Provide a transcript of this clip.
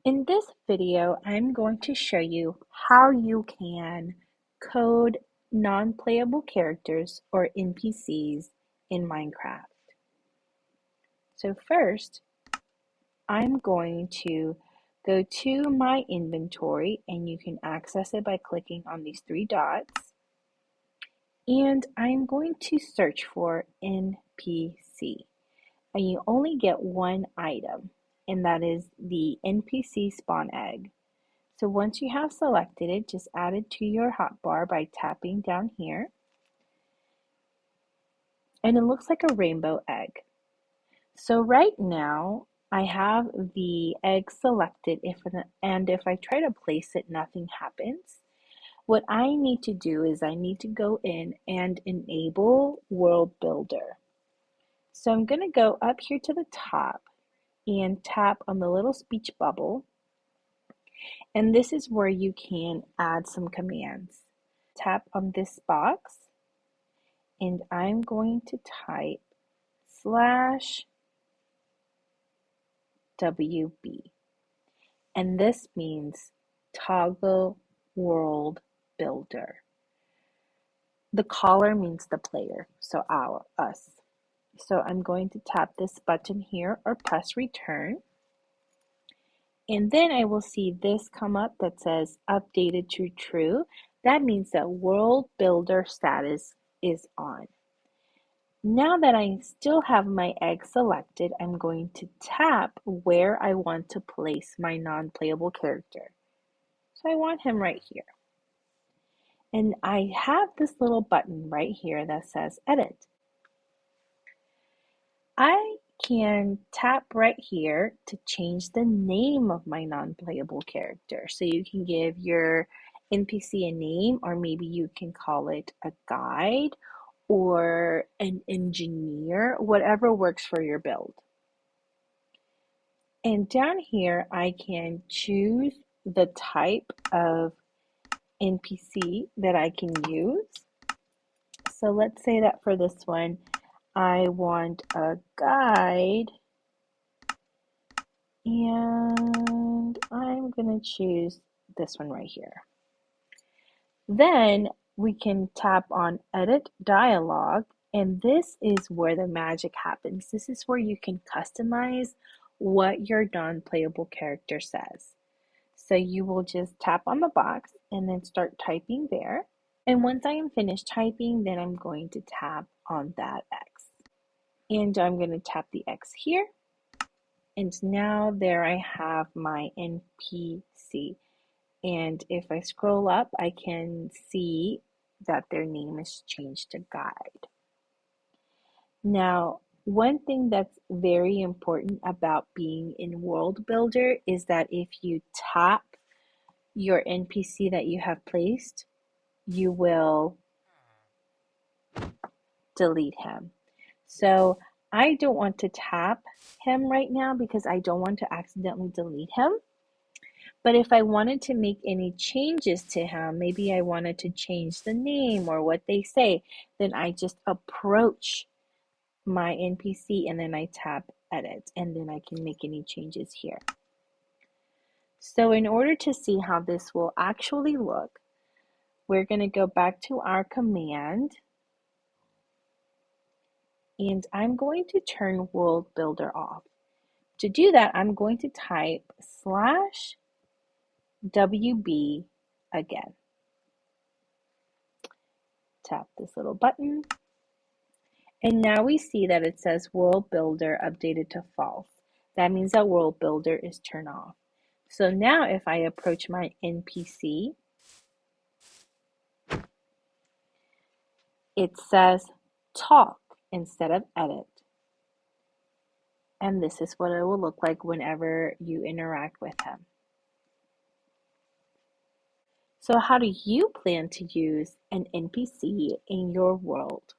In this video, I'm going to show you how you can code non-playable characters or NPCs in Minecraft. So first, I'm going to go to my inventory, and you can access it by clicking on these three dots. And I'm going to search for NPC. And you only get one item, and that is the NPC spawn egg. So once you have selected it, just add it to your hotbar by tapping down here. And it looks like a rainbow egg. So right now, I have the egg selected, and if I try to place it, nothing happens. What I need to do is I need to go in and enable World Builder. So I'm going to go up here to the top and tap on the little speech bubble. And this is where you can add some commands. Tap on this box, and I'm going to type /WB. And this means toggle world builder. The caller means the player, so us. So I'm going to tap this button here or press return. And then I will see this come up that says updated to true. That means that world builder status is on. Now that I still have my egg selected, I'm going to tap where I want to place my non-playable character. So I want him right here. And I have this little button right here that says edit. I can tap right here to change the name of my non-playable character. So you can give your NPC a name, or maybe you can call it a guide or an engineer, whatever works for your build. And down here, I can choose the type of NPC that I can use. So let's say that for this one, I want a guide, and I'm going to choose this one right here. Then we can tap on Edit Dialog, and this is where the magic happens. This is where you can customize what your non-playable character says. So you will just tap on the box and then start typing there. And once I am finished typing, then I'm going to tap on that X. And I'm going to tap the X here. And now there I have my NPC. And if I scroll up, I can see that their name is changed to guide. Now, one thing that's very important about being in World Builder is that if you tap your NPC that you have placed, you will delete him. So I don't want to tap him right now because I don't want to accidentally delete him. But if I wanted to make any changes to him, maybe I wanted to change the name or what they say, then I just approach my NPC and then I tap edit, and then I can make any changes here. So in order to see how this will actually look, we're going to go back to our command, and I'm going to turn World Builder off. To do that, I'm going to type /WB again. Tap this little button, and now we see that it says World Builder updated to false. That means that World Builder is turned off. So now if I approach my NPC, it says talk instead of edit. And this is what it will look like whenever you interact with him. So how do you plan to use an NPC in your world?